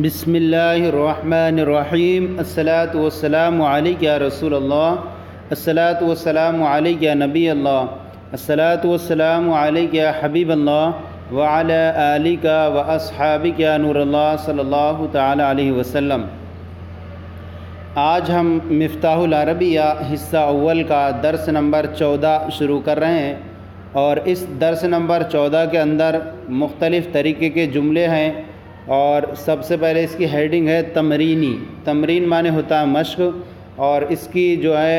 بسم اللہ الرحمن الرحیم الصلاۃ والسلام علیک یا رسول اللہ، الصلاۃ والسلام علیک یا نبی اللہ، الصلاۃ والسلام علیک یا حبیب اللہ وعلی آلک و اصحابک یا نور اللہ صلی اللہ تعالی علیہ وسلم۔ آج ہم مفتاح العربیہ حصہ اول کا درس نمبر 14 شروع کر رہے ہیں، اور اس درس نمبر 14 کے اندر مختلف طریقے کے جملے ہیں، اور سب سے پہلے اس کی ہیڈنگ ہے تمرینی۔ تمرین معنی ہوتا ہے مشق، اور اس کی جو ہے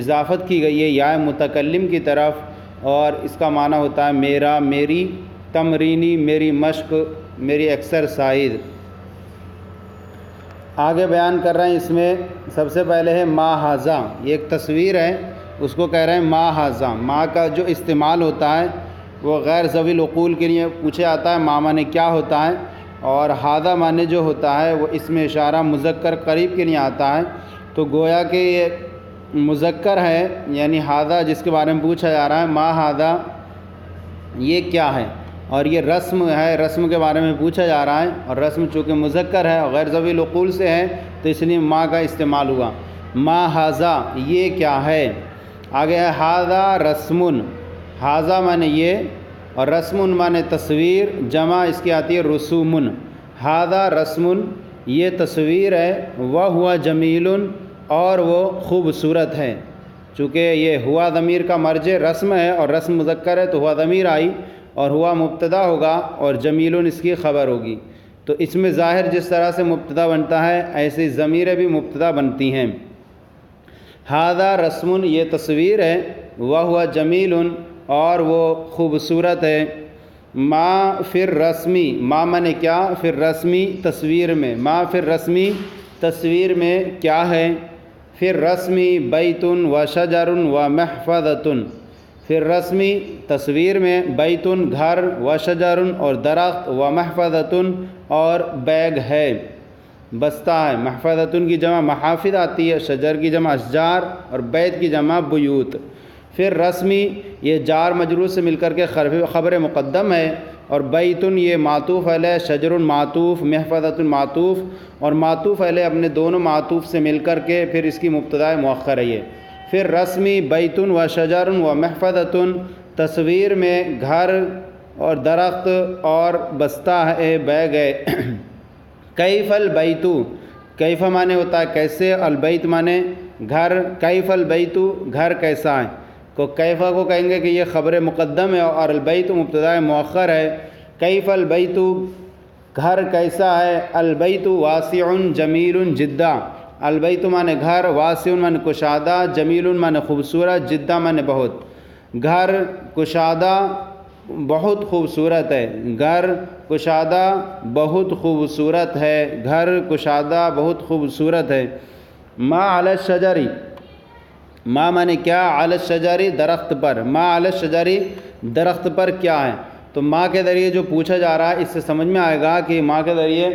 اضافت کی گئی ہے یا متکلم کی طرف، اور اس کا معنی ہوتا ہے میرا، میری، تمرینی میری مشق، میری ایکسرسائز۔ آگے بیان کر رہے ہیں، اس میں سب سے پہلے ہے ما ھذا، یہ ایک تصویر ہے، اس کو کہہ رہے ہیں ما ھذا۔ ما کا جو استعمال ہوتا ہے وہ غیر ذوی العقول کے لیے پوچھا جاتا ہے، ما معنی کیا ہوتا ہے، اور ھذا معنی جو ہوتا ہے وہ اسم اشارہ مذکر قریب کے لیے آتا ہے، تو گویا کہ یہ مذکر ہے، یعنی ھذا جس کے بارے میں پوچھا جا رہا ہے، ما ھذا یہ کیا ہے، اور یہ رسم ہے، رسم کے بارے میں پوچھا جا رہا ہے، اور رسم چونکہ مذکر ہے اور غیر ذوی العقول سے ہے تو اس لیے ما کا استعمال ہوا۔ ما ھذا یہ کیا ہے۔ آگے ہے ھذا رسم، ھذا معنی یہ، اور رسم معنی تصویر، جمع اس کی آتی ہے رسوم۔ ھذا رسم یہ تصویر ہے، وہو جمیل اور وہ خوبصورت ہے۔ چونکہ یہ ہوا ضمیر کا مرجع رسم ہے اور رسم مذکر ہے تو ہوا ضمیر آئی، اور ہوا مبتدا ہوگا اور جمیل اس کی خبر ہوگی، تو اس میں ظاہر جس طرح سے مبتدا بنتا ہے ایسے ضمیریں بھی مبتدا بنتی ہیں۔ ھذا رسم یہ تصویر ہے، وہو جمیل اور وہ خوبصورت ہے۔ ما فی الرسمی، ما معنی کیا، فی الرسمی تصویر میں، ما فی الرسمی تصویر میں کیا ہے۔ فی الرسمی بیت و شجر و محفظۃ، فی الرسمی تصویر میں بیت گھر، و شجر اور درخت، و محفظۃ اور بیگ ہے، بستہ ہے۔ محفظۃ کی جمع محافظ آتی ہے، شجر کی جمع اشجار اور بیت کی جمع بیوت۔ پھر رسمی یہ جار مجرور سے مل کر کے خبر مقدم ہے، اور بیتن یہ معطوف علیہ، شجر معطوف، محفظۃ معطوف، اور معطوف علیہ اپنے دونوں معطوف سے مل کر کے پھر اس کی مبتدا مؤخر ہے یہ۔ پھر رسمی بیتن و شجر و محفظۃ تصویر میں گھر اور درخت اور بستہ ہے، بیگ ہے۔ کیف البیت، کیف معنی ہوتا ہے کیسے، البیت معنی گھر، کیف البیت گھر کیسا ہے، کو کیفہ کو کہیں گے کہ یہ خبر مقدم ہے اور البیت مبتدا مؤخر ہے۔ کیف البیت گھر کیسا ہے۔ البیت واسع جمیل جدا، البیت معنی گھر، واسع معنی کشادہ، جمیل معنی خوبصورت، جدا معنی بہت۔ گھر کشادہ بہت خوبصورت ہے، گھر کشادہ بہت خوبصورت ہے، گھر کشادہ بہت خوبصورت ہے۔ ما علی الشجر، ما معنی کیا، علی الشجر درخت پر، ما علی الشجر درخت پر کیا ہے، تو ما کے ذریعے جو پوچھا جا رہا ہے اس سے سمجھ میں آئے گا کہ ما کے ذریعے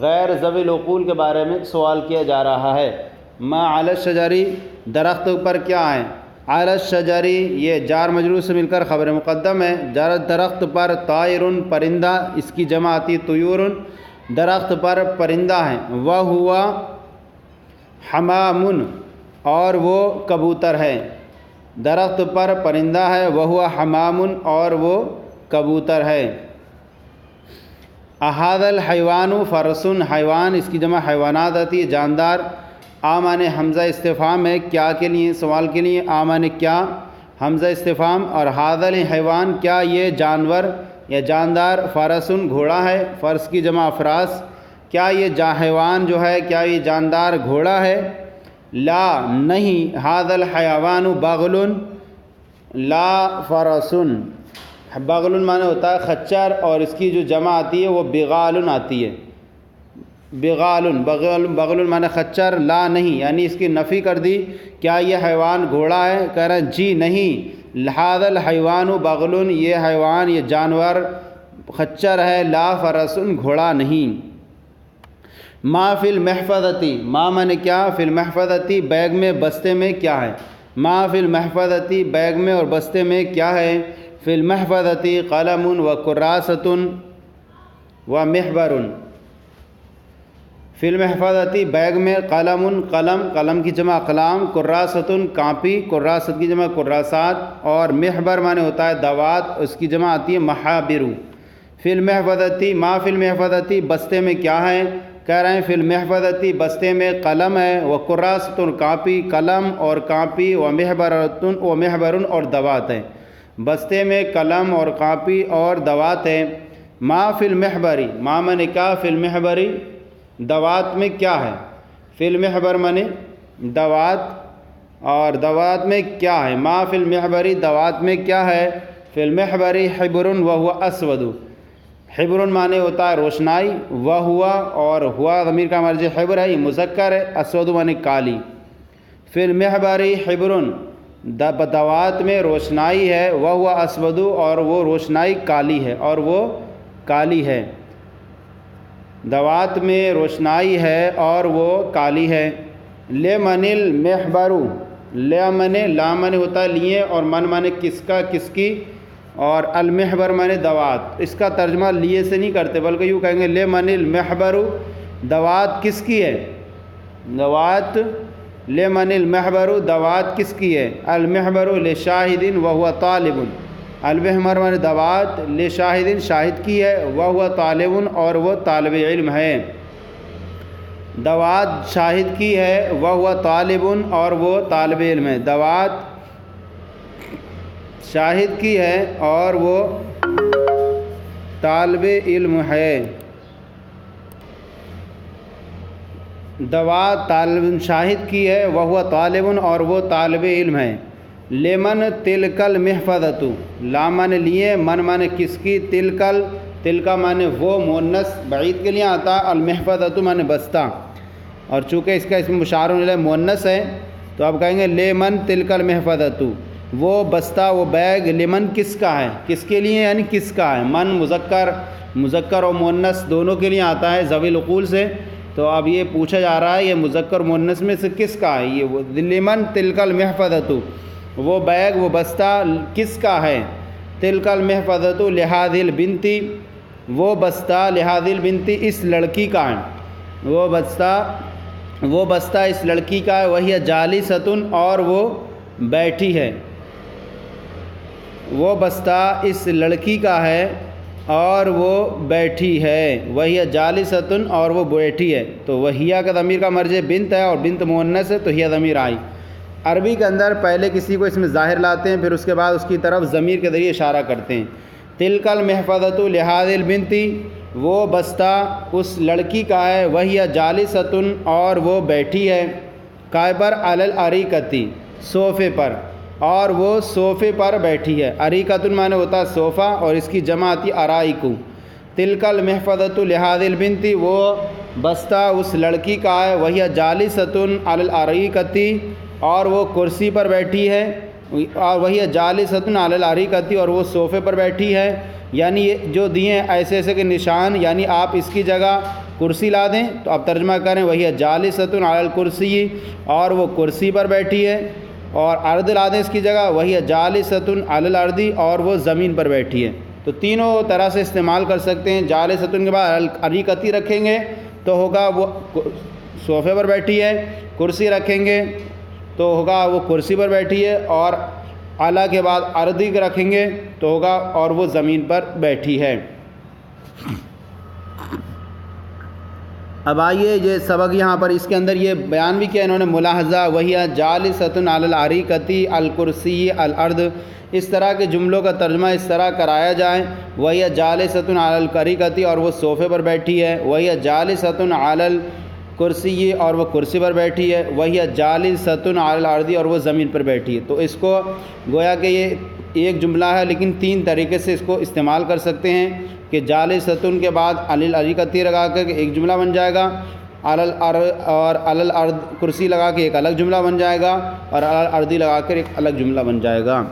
غیر ذوی العقول کے بارے میں سوال کیا جا رہا ہے۔ ما علی الشجر درخت پر کیا ہے۔ علی الشجر یہ جار مجرور سے مل کر خبر مقدم ہے، درخت پر، طائر پرندہ اس کی جمع آتی طیور، درخت پر پرندہ ہے۔ وہو حمام اور وہ کبوتر ہے، درخت پر پرندہ ہے، وہو حمام اور وہ کبوتر ہے۔ اھذا الحیوان فرس، حیوان اس کی جمع حیوانات آتی ہے، جاندار۔ معنی حمزہ استفہام ہے، کیا کے لیے، سوال کے لیے، معنی کیا، حمزہ استفہام، اور ھذا الحیوان کیا یہ جانور یا جاندار، فرس گھوڑا ہے، فرس کی جمع فراس، کیا یہ حیوان جو ہے، کیا یہ جاندار گھوڑا ہے۔ لا نہیں، ھذا الحیوان بغل لا فرس، بغل معنی ہوتا ہے خچر، اور اس کی جو جمع آتی ہے وہ بغال آتی ہے، بغال، بغل معنی خچر، لا نہیں یعنی اس کی نفی کر دی، کیا یہ حیوان گھوڑا ہے، کہہ رہے ہیں جی نہیں، ھذا الحیوان بغل یہ حیوان یہ جانور خچر ہے، لا فرس گھوڑا نہیں۔ ما فی المحفظۃ، ما معنی کیا، فی المحفظۃ بیگ میں بستے میں کیا ہے، ما فی المحفظۃ بیگ میں اور بستے میں کیا ہے۔ فی المحفظۃ قلم و کراست و محبر، فی المحفظتی بیگ میں، قلم قلم، قلم کی جمع اقلام، کراستن کاپی، کراست کی جمع کراسات، اور محبر معنی ہوتا ہے دوات، اس کی جمع آتی ہے محابر۔ فی المحفظتی، ما فی المحفظتی بستے میں کیا ہے؟ کہہ رہے ہیں فی المحفظتی بستے میں قلم ہے، و کراستن کاپی، قلم اور کاپی، و محبرتن و محبرن اور دوات ہے۔ بستے میں قلم اور کاپی اور دوات ہے۔ ما فی المحبری، ما معنی کیا؟ فی المحبری دوات میں کیا ہے؟ فی المحبر معنی دوات، اور دوات میں کیا ہے؟ ما فی المحبری دوات میں کیا ہے؟ فی المحبری حبر وہو اسود، حبر معنی ہوتا ہے روشنائی، وہو اور ہوا ضمیر کا مرجع حبر ہے، مذکر ہے، اسود معنی کالی۔ فی المحبری حبر دوات میں روشنائی ہے، وہو اسود اور وہ روشنائی کالی ہے، اور وہ کالی ہے۔ دوات میں روشنائی ہے اور وہ کالی ہے۔ لمن المحبر، لا معنی ہوتا ہے لیے، اور من معنی کس کا، کس کی، اور المحبر معنی دوات۔ اس کا ترجمہ لیے سے نہیں کرتے بلکہ یوں کہیں گے لمن المحبر، دوات کس کی ہے؟ دوات لمن المحبر دوات کس کی ہے؟ المحبر لشاہد وہو طالب، المحبر معنی دوات لشاہد شاہد کی ہے، وہو طالب اور وہ طالب علم ہے۔ دوات شاہد کی ہے، وہو طالب اور وہ طالب علم ہے۔ دوات شاہد کی ہے اور وہ طالب علم ہے۔ دوات طالب شاہد کی ہے، وہو طالب اور وہ طالب علم ہے۔ لمن تلک المحفظۃ، لا معنی لیے، من معنی کس کی، تلکل، تلکا معنی وہ مؤنث بعید کے لیے آتا، المحفظۃ معنی بستہ، اور چونکہ اس کا اسم مشار الیہ مؤنث ہے تو اب کہیں گے لمن تلک المحفظۃ، وہ بستہ، وہ بیگ، لمن کس کا ہے، کس کے لیے یعنی کس کا ہے۔ من مذکر اور مؤنث دونوں کے لیے آتا ہے ذوی العقول سے، تو اب یہ پوچھا جا رہا ہے یہ مذکر مؤنث میں سے کس کا ہے؟ یہ لمن تلک المحفظۃ، وہ بیگ، وہ بستہ کس کا ہے؟ تلک المحفظۃ لہذہ البنت، وہ بستہ لہذہ البنت اس لڑکی کا ہے، وہ بستہ اس لڑکی کا ہے، وہی جالسۃ اور وہ بیٹھی ہے، وہ بستہ اس لڑکی کا ہے اور وہ بیٹھی ہے، وہی جالسۃ اور وہ بیٹھی ہے۔ تو وہیہ کا ضمیر کا مرجع بنت ہے اور بنت مؤنث ہے تو ہیہ ضمیر آئی۔ عربی کے اندر پہلے کسی کو اس میں ظاہر لاتے ہیں، پھر اس کے بعد اس کی طرف ضمیر کے ذریعے اشارہ کرتے ہیں۔ تلک المحفظۃ لہذہ البنت، وہ بستہ اس لڑکی کا ہے، وہی جالسۃ اور وہ بیٹھی ہے، کائے پر، علی الاریکۃ صوفے پر، اور وہ صوفے پر بیٹھی ہے۔ اریکۃ معنی ہوتا ہے صوفہ اور اس کی جمع آتی ارائک۔ تلک المحفظۃ لہذہ البنت، وہ بستہ اس لڑکی کا ہے، وہی جالسۃ علی الاریکۃ اور وہ کرسی پر بیٹھی ہے، اور وہی جالسۃ علی الاریکۃ اور وہ صوفے پر بیٹھی ہے۔ یعنی یہ جو دیے ایسے ایسے کے نشان، یعنی آپ اس کی جگہ کرسی لا دیں تو آپ ترجمہ کریں وہی جالسۃ علی الکرسی اور وہ کرسی پر بیٹھی ہے، اور ارض لا دیں اس کی جگہ وہی جالسۃ علی الارض اور وہ زمین پر بیٹھی ہے۔ تو تینوں طرح سے استعمال کر سکتے ہیں۔ جالسۃ کے بعد اریکتی رکھیں گے تو ہوگا وہ صوفے پر بیٹھی ہے، کرسی رکھیں گے تو ہوگا وہ کرسی پر بیٹھی ہے، اور اعلیٰ کے بعد اردی رکھیں گے تو ہوگا اور وہ زمین پر بیٹھی ہے۔ اب آئیے یہ سبق یہاں پر اس کے اندر یہ بیان بھی کیا انہوں نے ملاحظہ، وہی جالسۃ علی الاریکۃ الکرسی الارض، اس طرح کے جملوں کا ترجمہ اس طرح کرایا جائے، وہی جالسۃ علی الاریکۃ اور وہ صوفے پر بیٹھی ہے، وہی جالسۃ علی کرسی اور وہ کرسی پر بیٹھی ہے، وہی جالسۃ علی الارض اور وہ زمین پر بیٹھی ہے۔ تو اس کو گویا کہ یہ ایک جملہ ہے لیکن تین طریقے سے اس کو استعمال کر سکتے ہیں کہ جالسۃ کے بعد علی الاریکۃ لگا کر ایک جملہ بن جائے گا، اور علی الارض کرسی لگا کے ایک الگ جملہ بن جائے گا، اور علی الارض لگا کر ایک الگ جملہ بن جائے گا۔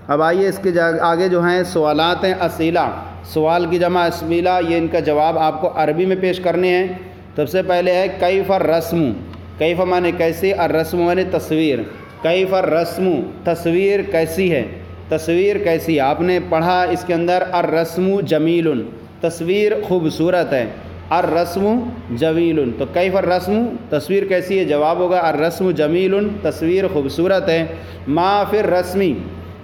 اب آئیے اس کے آگے جو ہیں سوالات ہیں، اسئلہ، سوال کی جمع اسئلہ، یہ ان کا جواب آپ کو عربی میں پیش کرنے ہیں۔ سب سے پہلے ہے کیف الرسم، کیف معنی کیسے، الرسم معنی تصویر، کیف الرسم تصویر کیسی ہے، تصویر کیسی، آپ نے پڑھا اس کے اندر الرسم جمیل، تصویر خوبصورت ہے، الرسم جمیل، تو کیف الرسم تصویر کیسی ہے؟ جواب ہوگا الرسم جمیل، تصویر خوبصورت ہے۔ ما فی الرسمی،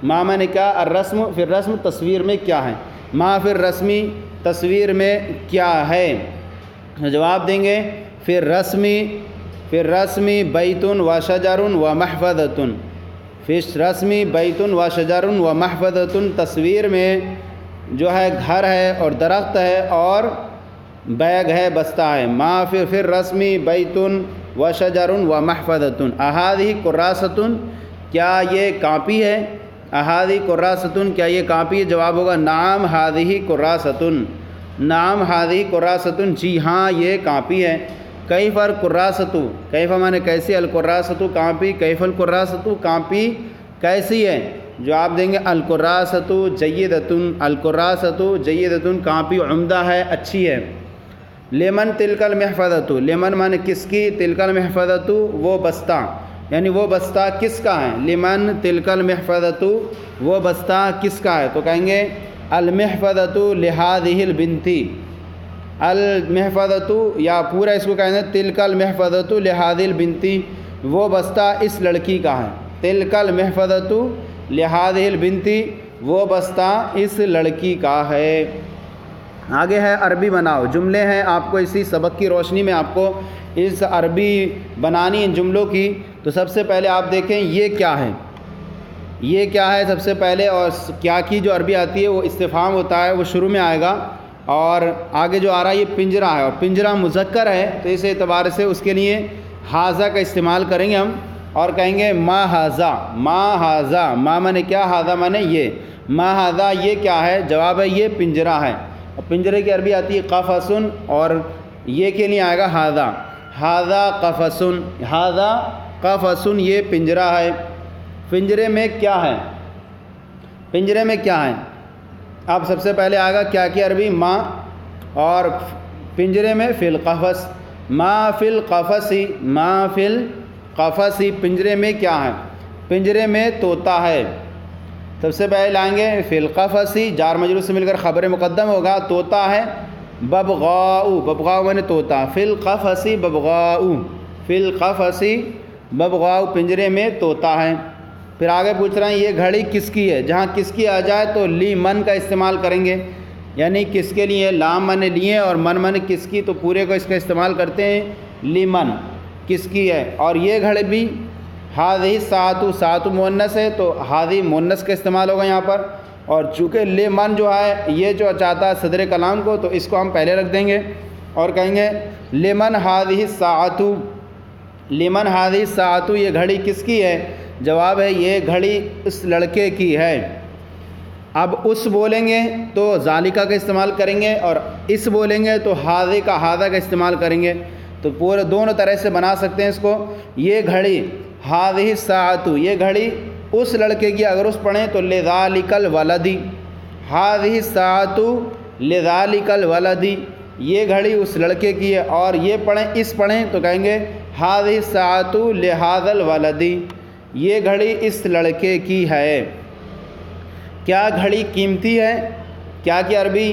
ما میں نے کیا؟ الرسم، فی الرسم تصویر میں کیا ہے؟ ما فی الرسمی تصویر میں کیا ہے؟ جواب دیں گے فی الرسمی بیت و شجر و محفظۃ، فی الرسمی بیت و شجر و محفظۃ، تصویر میں جو ہے گھر ہے اور درخت ہے اور بیگ ہے، بستہ ہے۔ ما فی الرسمی بیت و شجر و محفظۃ، اہذہ کراست، کیا یہ کاپی ہے؟ اہذہ کراست، کیا یہ کاپی ہے؟ جواب ہوگا نعم ہذہ کراست، نعم ہذہ کراست، جی ہاں یہ کاپی ہے۔ کیف الکراست، کیف مانے کیسی، الکراست کاپی، کیف الکراست کاپی کیسی ہے؟ جواب دیں گے الکراست جیدۃ، الکراست جیدۃ، کاپی عمدہ ہے، اچھی ہے۔ لمن تلک المحفظۃ، لمن مانے کس کی، تلک المحفظۃ وہ بستہ، یعنی وہ بستہ کس کا ہے؟ لمن تلک المحفظۃ وہ بستہ کس کا ہے؟ تو کہیں گے المحفظۃ لہذہ البنت، المحفظۃ، یا پورا اس کو کہیں گے تلک المحفظۃ لہذہ البنت، وہ بستہ اس لڑکی کا ہے۔ تلک المحفظۃ لہذہ البنت، وہ بستہ اس لڑکی کا ہے۔ آگے ہے عربی بناؤ، جملے ہیں آپ کو اسی سبق کی روشنی میں آپ کو اس عربی بنانی ان جملوں کی۔ تو سب سے پہلے آپ دیکھیں یہ کیا ہے، یہ کیا ہے سب سے پہلے، اور کیا کی جو عربی آتی ہے وہ استفہام ہوتا ہے، وہ شروع میں آئے گا، اور آگے جو آ رہا ہے یہ پنجرہ ہے، اور پنجرہ مذکر ہے، تو اس اعتبار سے اس کے لیے حاذہ کا استعمال کریں گے ہم، اور کہیں گے ما حاذہ، ما حاذہ، ما مانے کیا، حاذہ مانے یہ، ما حاذہ یہ کیا ہے؟ جواب ہے یہ پنجرہ ہے، اور پنجرے کی عربی آتی ہے قفص، اور یہ کے لیے آئے گا حاذہ، حاذہ قفص، حاذہ قفص، یہ پنجرہ ہے۔ پنجرے میں کیا ہے؟ پنجرے میں کیا ہے؟ اب سب سے پہلے آئے گا کیا کی عربی؟ ما، اور پنجرے میں فی القفص، ما فی القفص، ما فی القفص، پنجرے میں کیا ہے؟ پنجرے میں طوطا ہے۔ سب سے پہلے لائیں گے فی القفص، جار مجرور سے مل کر خبر مقدم ہوگا، طوطا ہے ببغاء، ببغاء میں نے طوطا، فی القفص ببغاء، فی القفص ببغاء، پنجرے میں طوطا ہے۔ پھر آگے پوچھ رہے ہیں یہ گھڑی کس کی ہے؟ جہاں کس کی آ جائے تو لی من کا استعمال کریں گے، یعنی کس کے لیے، لام من لیے اور من کس کی، تو پورے کو اس کا استعمال کرتے ہیں لی من، کس کی ہے۔ اور یہ گھڑی بھی ہذہ الساعۃ، ساعۃ مؤنث ہے تو ہذہ مؤنث کا استعمال ہوگا یہاں پر، اور چونکہ لی من جو ہے یہ جو چاہتا ہے صدر کلام کو، تو اس کو ہم پہلے رکھ دیں گے اور کہیں گے لمن ہذہ الساعۃ، لمن ہذہ الساعۃ، یہ گھڑی کس کی ہے؟ جواب ہے یہ گھڑی اس لڑکے کی ہے۔ اب اس بولیں گے تو ذالکہ کا استعمال کریں گے، اور اس بولیں گے تو ہذہ کا استعمال کریں گے، تو پورے دونوں طرح سے بنا سکتے ہیں اس کو۔ یہ گھڑی ہذہ الساعۃ، یہ گھڑی اس لڑکے کی، اگر اس پڑھیں تو لذالک الولد، ہذہ الساعۃ لذالک الولد، یہ گھڑی اس لڑکے کی ہے، اور یہ پڑھیں اس پڑھیں تو کہیں گے ہذہ الساعۃ لہذا الولد، یہ گھڑی اس لڑکے کی ہے۔ کیا گھڑی قیمتی ہے؟ کیا کی عربی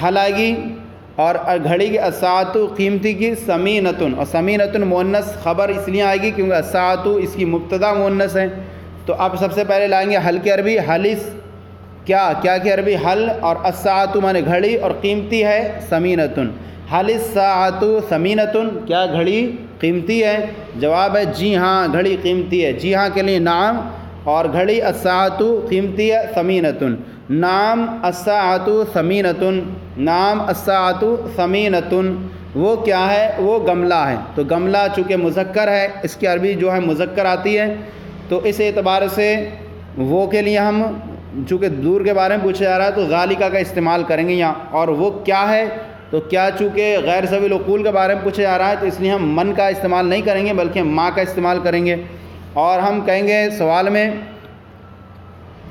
حل آئے گی، اور گھڑی کی الساعۃ قیمتی کی ثمینۃ، اور ثمینۃ مؤنث خبر اس لیے آئے گی کیونکہ الساعۃ اس کی مبتدا مؤنث ہے۔ تو اب سب سے پہلے لائیں گے حل کی عربی، حلس کیا کی عربی حل، اور الساعۃ مانے گھڑی، اور قیمتی ہے ثمینۃ، حل الساعۃ ثمینۃ، کیا گھڑی قیمتی ہے؟ جواب ہے جی ہاں گھڑی قیمتی ہے، جی ہاں کے لیے نعم، اور گھڑی الساعۃ قیمتی ہے ثمینۃ، نعم الساعۃ ثمینۃ، نعم الساعۃ ثمینۃ، وہ کیا ہے؟ وہ گملہ ہے، تو گملہ چونکہ مذکر ہے، اس کی عربی جو ہے مذکر آتی ہے، تو اس اعتبار سے وہ کے لیے ہم چونکہ دور کے بارے میں پوچھا جا رہا ہے تو ذالکہ کا استعمال کریں گے یہاں، اور وہ کیا ہے؟ تو کیا چونکہ غیر ذوی العقول کے بارے میں پوچھا جا رہا ہے تو اس لیے ہم من کا استعمال نہیں کریں گے بلکہ ما کا استعمال کریں گے، اور ہم کہیں گے سوال میں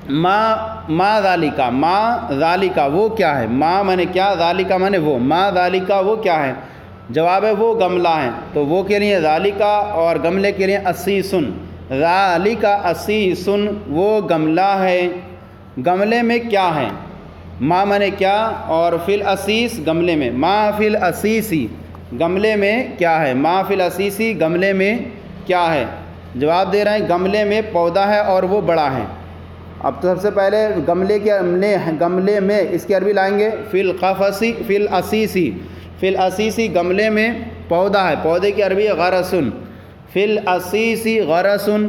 ما ذالکہ، ما ذالکہ وہ کیا ہے؟ ما مانے کیا، ذالکہ مانے وہ، ما ذالکہ وہ کیا ہے؟ جواب ہے وہ گملہ ہے، تو وہ کے لیے ذالکہ، اور گملے کے لیے اسیسن، ذالکہ اسیسن، وہ گملہ ہے۔ گملے میں کیا ہے؟ ما مانے کیا، اور فی الاسیس گملے میں، ما فی الاسیسی گملے میں کیا ہے، ما فی الاسیسی گملے میں کیا ہے؟ جواب دے رہے ہیں گملے میں پودا ہے اور وہ بڑا ہے۔ اب تو سب سے پہلے گملے میں اس کی عربی لائیں گے فی القفصی، فی الاسیسی، فی الاسیسی گملے میں پودا ہے، پودے کی عربی غرسن، فی الاسیسی غرسن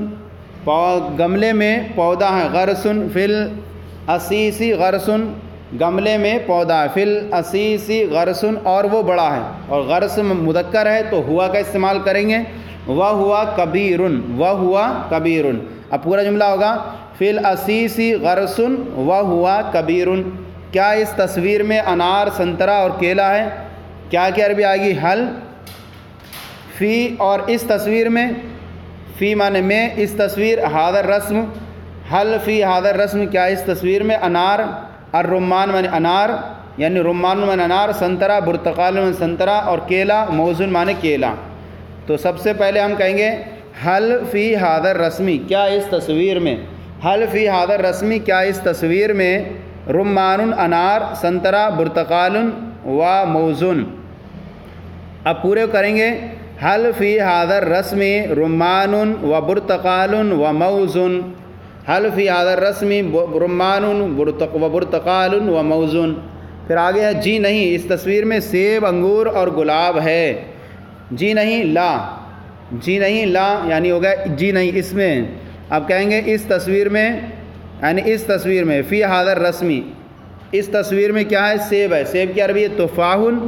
گملے میں پودا ہے، غرسن فی الاسیسی غرسن گملے میں پودا ہے، فی الاسیسی غرسن اور وہ بڑا ہے، اور غرس مذکر ہے تو ہوا کا استعمال کریں گے، وہوا کبیرن، وہوا کبیرن۔ اب پورا جملہ ہوگا فی الاسیسی غرسن وہوا کبیرن۔ کیا اس تصویر میں انار، سنترا اور کیلا ہے؟ کیا کی عربی آئے گی؟ حل فی، اور اس تصویر میں، فی معنی میں، اس تصویر، حاضر رسم، حل فی حاضر رسم، کیا اس تصویر میں انار، الرمان معنی انار، یعنی رمان معنی انار، سنترا برتقال معنی سنترا، اور کیلا موزن معنی کیلا۔ تو سب سے پہلے ہم کہیں گے حل فی حاضر رسمی، کیا اس تصویر میں، حل فی حاضر رسمی کیا اس تصویر میں رمان انار، سنترا برتقال و موزن۔ اب پورے کریں گے حل فی حاضر رسمی رمان و برتقال و موزن، حل فی حاضر رسمی رمان و برتقال و موزن۔ پھر آگے ہے جی نہیں، اس تصویر میں سیب، انگور اور گلاب ہے۔ جی نہیں لا، جی نہیں لا یعنی ہوگا جی نہیں اس میں۔ اب کہیں گے اس تصویر میں، یعنی اس تصویر میں فی حاضر رسمی، اس تصویر میں کیا ہے؟ سیب ہے، سیب کی عربی ہے تفاحن،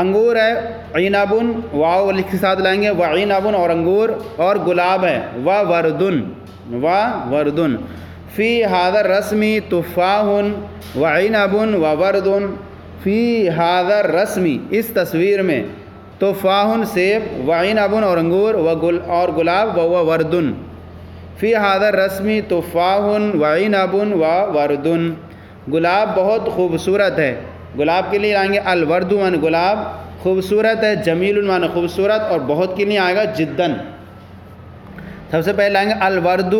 انگور ہے عنبن، واو کے ساتھ لائیں گے وعنبن اور انگور، اور گلاب ہے وردن، وردن۔ فی حاضر رسمی تفاحن وعنبن وردن، فی حاضر رسمی اس تصویر میں تفاحن سیب، وعنبن اور انگور، اور گلاب وردن۔ فی حاضر رسمی تفاحن وعنبن وردن، گلاب بہت خوبصورت ہے، گلاب کے لیے آئیں گے الورد معنی گلاب، خوبصورت ہے جمیل معنی خوبصورت، اور بہت کے لیے آئے گا جدن۔ سب سے پہلے آئیں گے الورد،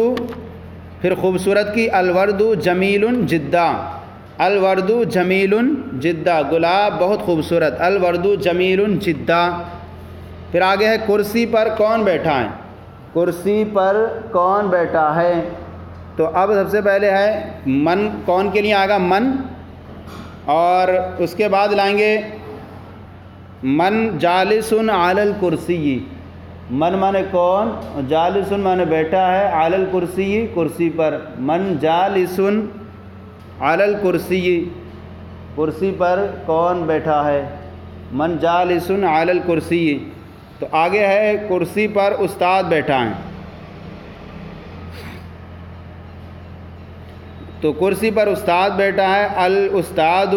پھر خوبصورت کی الورد جمیل جدا، الورد جمیل جدا، گلاب بہت خوبصورت، الورد جمیل جدا۔ پھر آگے ہے کرسی پر کون بیٹھا ہے، کرسی پر کون بیٹھا ہے؟ تو اب سب سے پہلے ہے من، کون کے لیے آئے گا من، اور اس کے بعد لائیں گے من جالس علی الکرسی، من مانے کون، جالس مانے بیٹھا ہے، علی الکرسی کرسی پر، من جالس علی الکرسی کرسی پر کون بیٹھا ہے، من جالس علی الکرسی۔ تو آگے ہے کرسی پر استاد بیٹھا ہے، تو کرسی پر استاد بیٹھا ہے، الاستاذ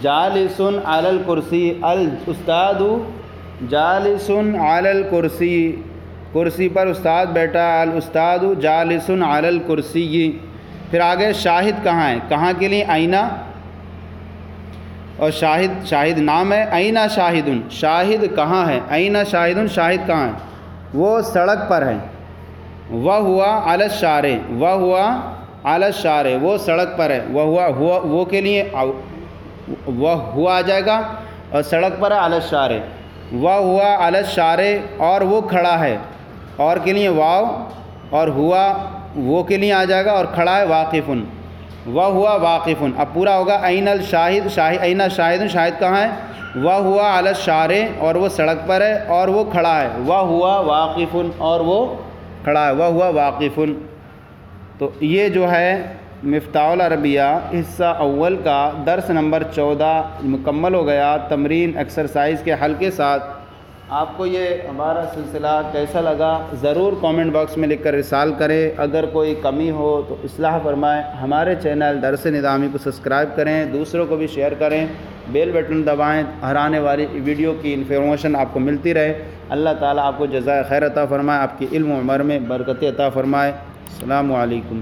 جالس علی الکرسی، الاستاذ جالس علی الکرسی، کرسی پر استاد بیٹھا ہے، الاستاذ جالس علی الکرسی۔ پھر آگے شاہد کہاں ہے، کہاں کے لیے آئینہ، اور شاہد، شاہد نام ہے، آئینہ شاہدن، شاہد کہاں ہے، آئینہ شاہدن، شاہد کہاں ہے، وہ سڑک پر ہے، وہو علی الشارع، وہو علی الشارع، وہ سڑک پر ہے، وہ کے لیے وہ ہوا آ جائے گا، اور سڑک پر ہے علی الشارع، وہو علی الشارع، اور وہ کھڑا ہے، اور کے لیے واو، اور ہوا وہ کے لیے آ جائے گا، اور کھڑا ہے واقفن، وہو واقفن۔ اب پورا ہوگا این الشاہد، این شاہد، شاہد کہاں ہے، وہو علی الشارع، اور وہ سڑک پر ہے، اور وہ کھڑا ہے، وہو واقفن، اور وہ کھڑا ہے، وہو واقفن۔ تو یہ جو ہے مفتاح العربیہ حصہ اول کا درس نمبر 14 مکمل ہو گیا، تمرین ایکسرسائز کے حل کے ساتھ۔ آپ کو یہ ہمارا سلسلہ کیسا لگا ضرور کامنٹ باکس میں لکھ کر ارسال کریں، اگر کوئی کمی ہو تو اصلاح فرمائیں۔ ہمارے چینل درس نظامی کو سبسکرائب کریں، دوسروں کو بھی شیئر کریں، بیل بٹن دبائیں، ہر آنے والی ویڈیو کی انفارمیشن آپ کو ملتی رہے۔ اللہ تعالیٰ آپ کو جزائے خیر عطا فرمائے، آپ کی علم و عمر میں برکت عطا فرمائے۔ السلام علیکم۔